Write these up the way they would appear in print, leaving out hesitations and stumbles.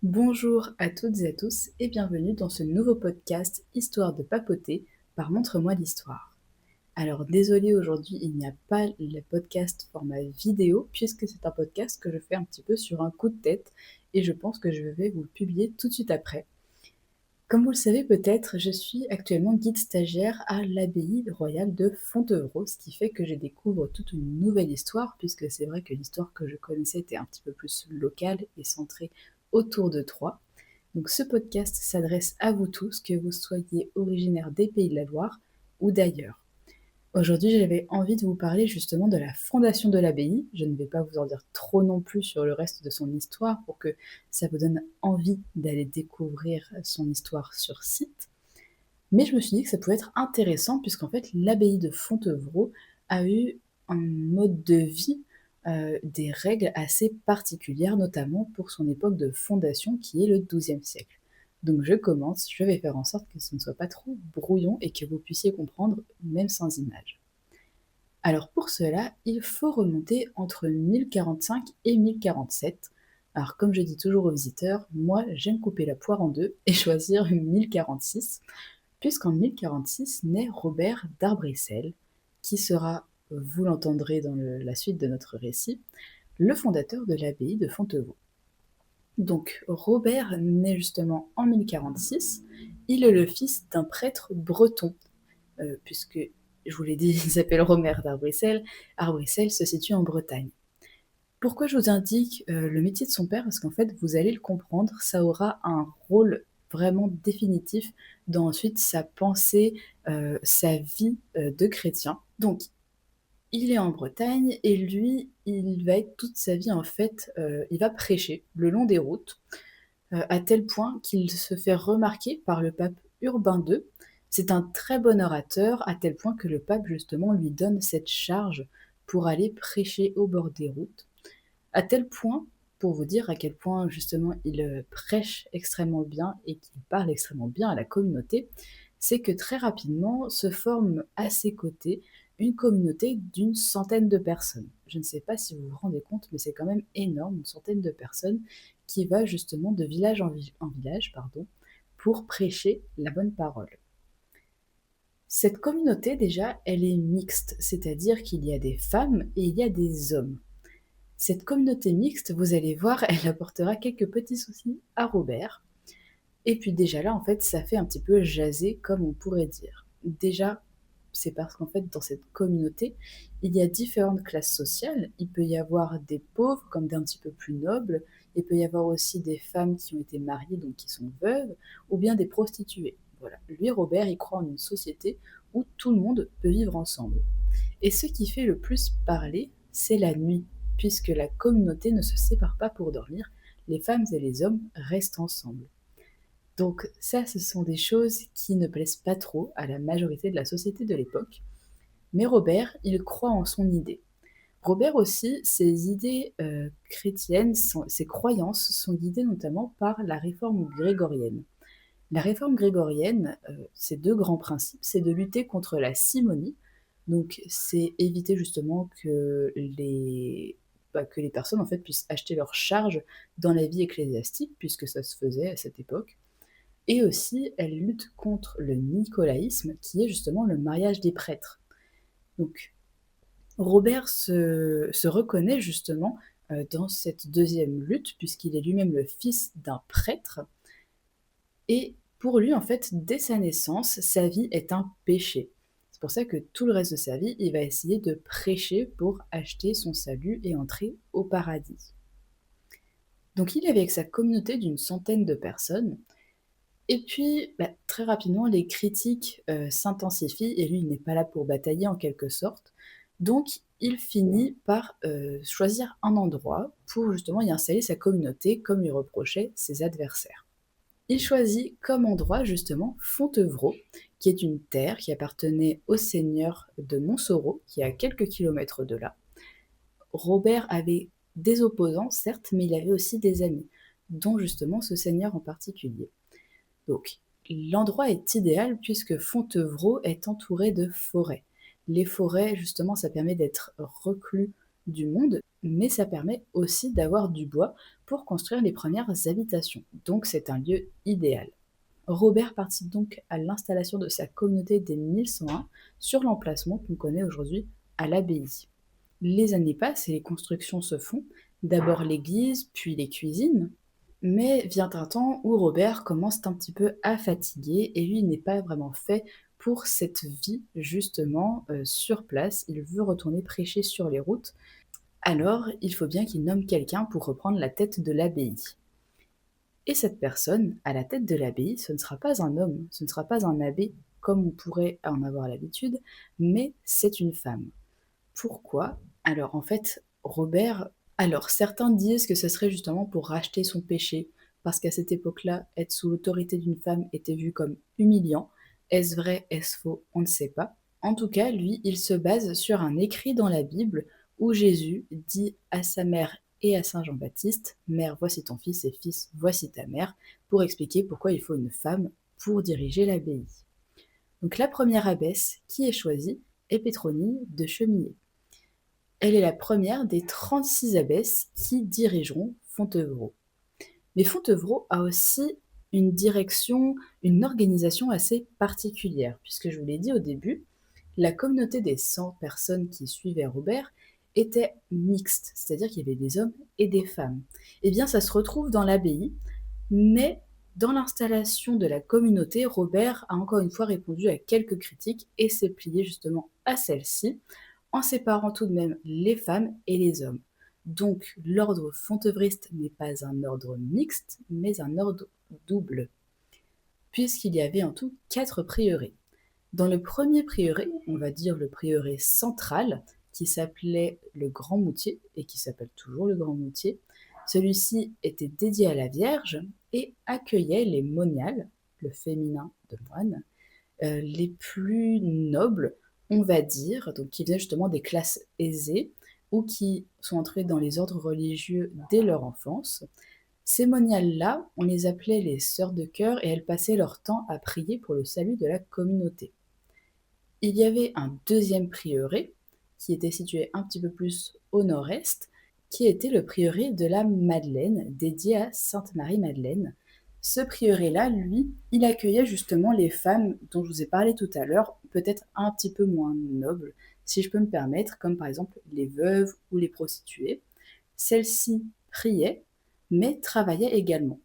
Bonjour à toutes et à tous et bienvenue dans ce nouveau podcast Histoire de papoter par Montre-moi l'histoire. Alors désolé, aujourd'hui il n'y a pas le podcast format vidéo puisque c'est un podcast que je fais un petit peu sur un coup de tête et je pense que je vais vous le publier tout de suite après. Comme vous le savez peut-être, je suis actuellement guide stagiaire à l'abbaye royale de Fontevraud, ce qui fait que je découvre toute une nouvelle histoire, puisque c'est vrai que l'histoire que je connaissais était un petit peu plus locale et centrée autour de Troyes. Donc ce podcast s'adresse à vous tous, que vous soyez originaire des Pays de la Loire ou d'ailleurs. Aujourd'hui, j'avais envie de vous parler justement de la fondation de l'abbaye. Je ne vais pas vous en dire trop non plus sur le reste de son histoire pour que ça vous donne envie d'aller découvrir son histoire sur site. Mais je me suis dit que ça pouvait être intéressant puisqu'en fait l'abbaye de Fontevraud a eu un mode de vie, des règles assez particulières, notamment pour son époque de fondation qui est le XIIe siècle. Donc je commence, je vais faire en sorte que ce ne soit pas trop brouillon et que vous puissiez comprendre même sans images. Alors pour cela, il faut remonter entre 1045 et 1047. Alors comme je dis toujours aux visiteurs, moi j'aime couper la poire en deux et choisir 1046, puisqu'en 1046 naît Robert d'Arbrissel, qui sera, vous l'entendrez dans la suite de notre récit, le fondateur de l'abbaye de Fontevraud. Donc Robert naît justement en 1046, il est le fils d'un prêtre breton, puisque, je vous l'ai dit, il s'appelle Robert d'Arbrissel. Arbrissel se situe en Bretagne. Pourquoi je vous indique le métier de son père? Parce qu'en fait, vous allez le comprendre, ça aura un rôle vraiment définitif dans ensuite sa pensée, sa vie de chrétien. Donc, il est en Bretagne et lui, il va être toute sa vie en fait, il va prêcher le long des routes, à tel point qu'il se fait remarquer par le pape Urbain II. C'est un très bon orateur, à tel point que le pape justement lui donne cette charge pour aller prêcher au bord des routes. À tel point, pour vous dire à quel point justement il prêche extrêmement bien et qu'il parle extrêmement bien à la communauté, c'est que très rapidement se forme à ses côtés une communauté d'une centaine de personnes. Je ne sais pas si vous vous rendez compte, mais c'est quand même énorme, une centaine de personnes qui va justement de village en village, pour prêcher la bonne parole. Cette communauté déjà, elle est mixte, c'est-à-dire qu'il y a des femmes et il y a des hommes. Cette communauté mixte, vous allez voir, elle apportera quelques petits soucis à Robert. Et puis déjà là, en fait, ça fait un petit peu jaser, comme on pourrait dire. Déjà, c'est parce qu'en fait, dans cette communauté, il y a différentes classes sociales. Il peut y avoir des pauvres comme d'un petit peu plus nobles. Il peut y avoir aussi des femmes qui ont été mariées, donc qui sont veuves, ou bien des prostituées. Voilà. Lui, Robert, il croit en une société où tout le monde peut vivre ensemble. Et ce qui fait le plus parler, c'est la nuit, puisque la communauté ne se sépare pas pour dormir, les femmes et les hommes restent ensemble. Donc ça, ce sont des choses qui ne plaisent pas trop à la majorité de la société de l'époque. Mais Robert, il croit en son idée. Robert aussi, ses idées chrétiennes, ses croyances sont guidées notamment par la réforme grégorienne. La réforme grégorienne, ses deux grands principes, c'est de lutter contre la simonie, donc c'est éviter justement que les personnes en fait puissent acheter leurs charges dans la vie ecclésiastique, puisque ça se faisait à cette époque. Et aussi, elle lutte contre le nicolaïsme, qui est justement le mariage des prêtres. Donc, Robert se reconnaît justement dans cette deuxième lutte, puisqu'il est lui-même le fils d'un prêtre. Et pour lui, en fait, dès sa naissance, sa vie est un péché. C'est pour ça que tout le reste de sa vie, il va essayer de prêcher pour acheter son salut et entrer au paradis. Donc il est avec sa communauté d'une centaine de personnes. Et puis, très rapidement, les critiques s'intensifient et lui, il n'est pas là pour batailler en quelque sorte. Donc, il finit par choisir un endroit pour justement y installer sa communauté, comme lui reprochaient ses adversaires. Il choisit comme endroit justement Fontevraud, qui est une terre qui appartenait au seigneur de Montsoreau, qui est à quelques kilomètres de là. Robert avait des opposants, certes, mais il avait aussi des amis, dont justement ce seigneur en particulier. Donc, l'endroit est idéal puisque Fontevraud est entouré de forêts. Les forêts, justement, ça permet d'être reclus du monde mais ça permet aussi d'avoir du bois pour construire les premières habitations. Donc c'est un lieu idéal. Robert participe donc à l'installation de sa communauté dès 1101 sur l'emplacement qu'on connaît aujourd'hui à l'abbaye. Les années passent et les constructions se font, d'abord l'église, puis les cuisines, mais vient un temps où Robert commence un petit peu à fatiguer et lui il n'est pas vraiment fait pour cette vie justement sur place. Il veut retourner prêcher sur les routes. Alors il faut bien qu'il nomme quelqu'un pour reprendre la tête de l'abbaye. Et cette personne, à la tête de l'abbaye, ce ne sera pas un homme, ce ne sera pas un abbé comme on pourrait en avoir l'habitude, mais c'est une femme. Pourquoi? Alors en fait, Robert, alors certains disent que ce serait justement pour racheter son péché, parce qu'à cette époque-là, être sous l'autorité d'une femme était vu comme humiliant. Est-ce vrai, est-ce faux? On ne sait pas. En tout cas, lui, il se base sur un écrit dans la Bible où Jésus dit à sa mère et à Saint Jean-Baptiste, Mère, voici ton fils et fils, voici ta mère, pour expliquer pourquoi il faut une femme pour diriger l'abbaye. Donc la première abbesse qui est choisie est Pétronie de Chemillé. Elle est la première des 36 abbesses qui dirigeront Fontevraud. Mais Fontevraud a aussi une direction, une organisation assez particulière, puisque je vous l'ai dit au début, la communauté des 100 personnes qui suivaient Robert était mixte, c'est-à-dire qu'il y avait des hommes et des femmes. Eh bien, ça se retrouve dans l'abbaye, mais dans l'installation de la communauté, Robert a encore une fois répondu à quelques critiques et s'est plié justement à celle-ci, en séparant tout de même les femmes et les hommes. Donc l'ordre fontevriste n'est pas un ordre mixte, mais un ordre double, puisqu'il y avait en tout 4 prieurés. Dans le premier prieuré, on va dire le prieuré central, qui s'appelait le Grand Moutier, et qui s'appelle toujours le Grand Moutier, celui-ci était dédié à la Vierge et accueillait les moniales, le féminin de moine, les plus nobles, on va dire, donc qui venaient justement des classes aisées ou qui sont entrés dans les ordres religieux dès leur enfance. Ces moniales-là, on les appelait les sœurs de cœur et elles passaient leur temps à prier pour le salut de la communauté. Il y avait un deuxième prieuré qui était situé un petit peu plus au nord-est, qui était le prieuré de la Madeleine, dédié à Sainte Marie-Madeleine. Ce prieuré-là, lui, il accueillait justement les femmes dont je vous ai parlé tout à l'heure, peut-être un petit peu moins nobles, si je peux me permettre, comme par exemple les veuves ou les prostituées. Celles-ci priaient, mais travaillaient également.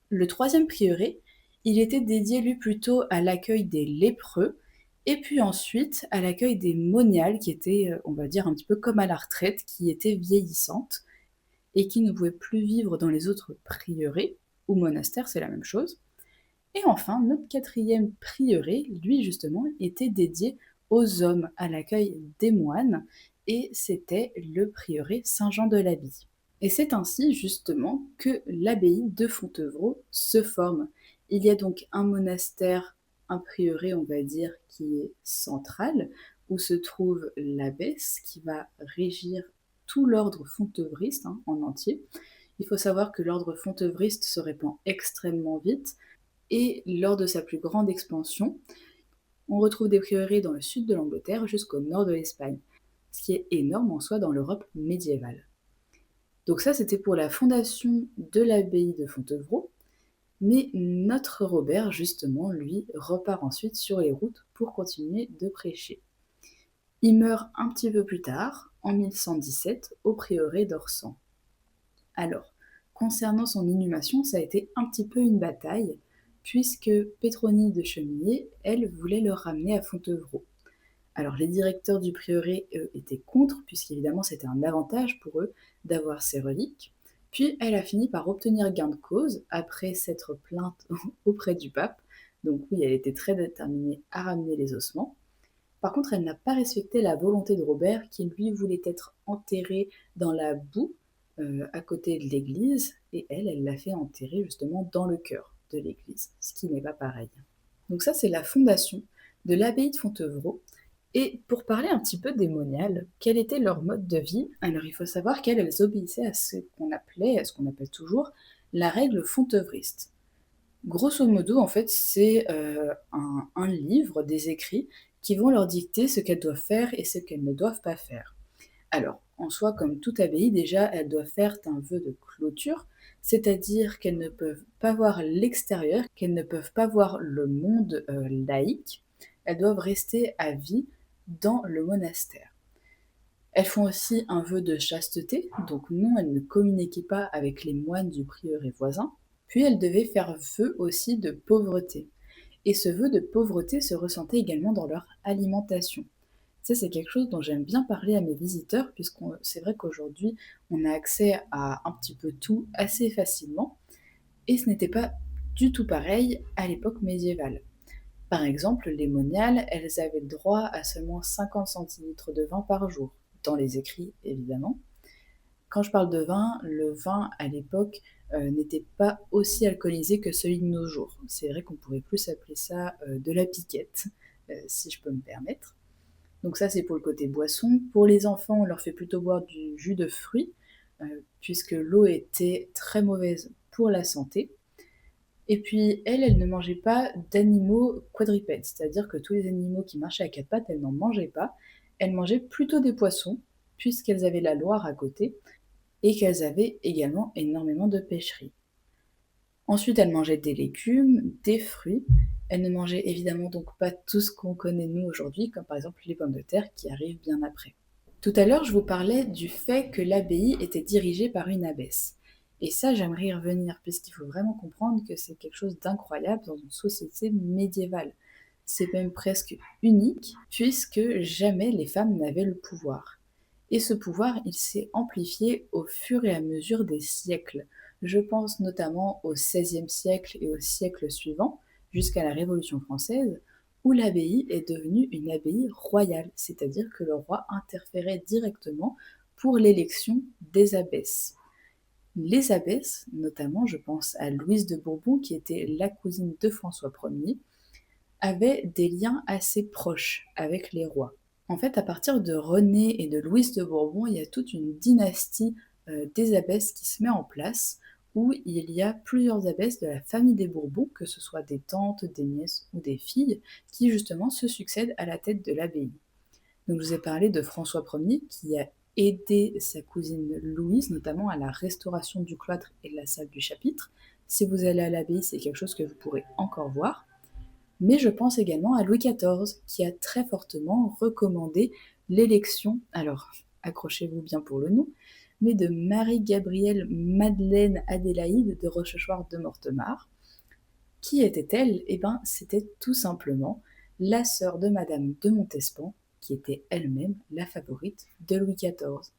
Le troisième prieuré, il était dédié lui plutôt à l'accueil des lépreux, et puis ensuite à l'accueil des moniales qui étaient, on va dire, un petit peu comme à la retraite, qui étaient vieillissantes et qui ne pouvaient plus vivre dans les autres prieurés, ou monastères, c'est la même chose. Et enfin, notre quatrième prieuré, lui justement, était dédié aux hommes, à l'accueil des moines, et c'était le prieuré Saint-Jean de l'Abbaye. Et c'est ainsi justement que l'abbaye de Fontevraud se forme. Il y a donc un monastère, un prieuré, on va dire, qui est central, où se trouve l'abbesse qui va régir tout l'ordre fontevriste en entier. Il faut savoir que l'ordre fontevriste se répand extrêmement vite et lors de sa plus grande expansion, on retrouve des prieurés dans le sud de l'Angleterre jusqu'au nord de l'Espagne, ce qui est énorme en soi dans l'Europe médiévale. Donc ça, c'était pour la fondation de l'abbaye de Fontevraud, mais notre Robert, justement, lui, repart ensuite sur les routes pour continuer de prêcher. Il meurt un petit peu plus tard, en 1117, au prieuré d'Orsan. Alors, concernant son inhumation, ça a été un petit peu une bataille, puisque Pétronie de Chemillé, elle, voulait le ramener à Fontevraud. Alors les directeurs du prieuré, eux, étaient contre, puisqu'évidemment c'était un avantage pour eux d'avoir ces reliques. Puis elle a fini par obtenir gain de cause après s'être plainte auprès du pape. Donc oui, elle était très déterminée à ramener les ossements. Par contre, elle n'a pas respecté la volonté de Robert, qui lui voulait être enterré dans la boue à côté de l'église, et elle l'a fait enterrer justement dans le cœur de l'église, ce qui n'est pas pareil. Donc ça, c'est la fondation de l'abbaye de Fontevraud. Et pour parler un petit peu des moniales, quel était leur mode de vie? Alors il faut savoir qu'elles obéissaient à ce qu'on appelait, à ce qu'on appelle toujours, la règle fontevriste. Grosso modo, en fait, c'est un livre, des écrits, qui vont leur dicter ce qu'elles doivent faire et ce qu'elles ne doivent pas faire. Alors, en soi, comme toute abbaye, déjà, elles doivent faire un vœu de clôture, c'est-à-dire qu'elles ne peuvent pas voir l'extérieur, qu'elles ne peuvent pas voir le monde laïque. Elles doivent rester à vie dans le monastère. Elles font aussi un vœu de chasteté, donc non, elles ne communiquaient pas avec les moines du prieuré voisin. Puis elles devaient faire vœu aussi de pauvreté. Et ce vœu de pauvreté se ressentait également dans leur alimentation. Ça, c'est quelque chose dont j'aime bien parler à mes visiteurs, puisque c'est vrai qu'aujourd'hui, on a accès à un petit peu tout assez facilement, et ce n'était pas du tout pareil à l'époque médiévale. Par exemple, les moniales, elles avaient le droit à seulement 50 centilitres de vin par jour, dans les écrits évidemment. Quand je parle de vin, le vin à l'époque n'était pas aussi alcoolisé que celui de nos jours. C'est vrai qu'on pourrait plus appeler ça de la piquette, si je peux me permettre. Donc ça, c'est pour le côté boisson. Pour les enfants, on leur fait plutôt boire du jus de fruits, puisque l'eau était très mauvaise pour la santé. Et puis, elles ne mangeaient pas d'animaux quadrupèdes, c'est-à-dire que tous les animaux qui marchaient à quatre pattes, elles n'en mangeaient pas. Elles mangeaient plutôt des poissons, puisqu'elles avaient la Loire à côté, et qu'elles avaient également énormément de pêcheries. Ensuite, elles mangeaient des légumes, des fruits. Elles ne mangeaient évidemment donc pas tout ce qu'on connaît nous aujourd'hui, comme par exemple les pommes de terre qui arrivent bien après. Tout à l'heure, je vous parlais du fait que l'abbaye était dirigée par une abbesse. Et ça, j'aimerais y revenir, puisqu'il faut vraiment comprendre que c'est quelque chose d'incroyable dans une société médiévale. C'est même presque unique, puisque jamais les femmes n'avaient le pouvoir. Et ce pouvoir, il s'est amplifié au fur et à mesure des siècles. Je pense notamment au XVIe siècle et au siècle suivant, jusqu'à la Révolution française, où l'abbaye est devenue une abbaye royale, c'est-à-dire que le roi interférait directement pour l'élection des abbesses. Les abbesses, notamment, je pense à Louise de Bourbon, qui était la cousine de François Ier, avaient des liens assez proches avec les rois. En fait, à partir de René et de Louise de Bourbon, il y a toute une dynastie des abbesses qui se met en place, où il y a plusieurs abbesses de la famille des Bourbons, que ce soit des tantes, des nièces ou des filles, qui justement se succèdent à la tête de l'abbaye. Donc je vous ai parlé de François Ier, qui a aidé sa cousine Louise, notamment à la restauration du cloître et de la salle du chapitre. Si vous allez à l'abbaye, c'est quelque chose que vous pourrez encore voir. Mais je pense également à Louis XIV, qui a très fortement recommandé l'élection, alors accrochez-vous bien pour le nom, mais de Marie-Gabrielle Madeleine Adélaïde de Rochechouart de Mortemart. Qui était-elle? Eh bien, c'était tout simplement la sœur de Madame de Montespan, qui était elle-même la favorite de Louis XIV.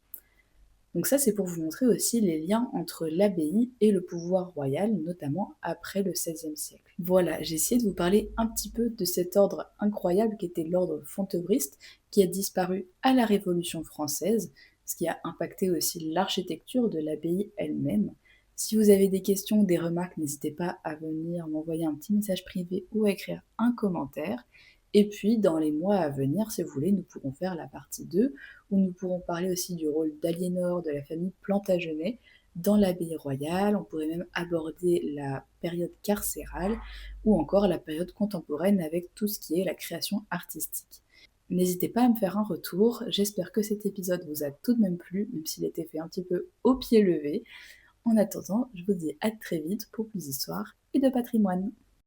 Donc ça, c'est pour vous montrer aussi les liens entre l'abbaye et le pouvoir royal, notamment après le XVIe siècle. Voilà, j'ai essayé de vous parler un petit peu de cet ordre incroyable qui était l'ordre fontevraudiste, qui a disparu à la Révolution française, ce qui a impacté aussi l'architecture de l'abbaye elle-même. Si vous avez des questions, des remarques, n'hésitez pas à venir m'envoyer un petit message privé ou à écrire un commentaire. Et puis, dans les mois à venir, si vous voulez, nous pourrons faire la partie 2, où nous pourrons parler aussi du rôle d'Aliénor de la famille Plantagenet dans l'abbaye royale. On pourrait même aborder la période carcérale ou encore la période contemporaine avec tout ce qui est la création artistique. N'hésitez pas à me faire un retour. J'espère que cet épisode vous a tout de même plu, même s'il était fait un petit peu au pied levé. En attendant, je vous dis à très vite pour plus d'histoires et de patrimoine.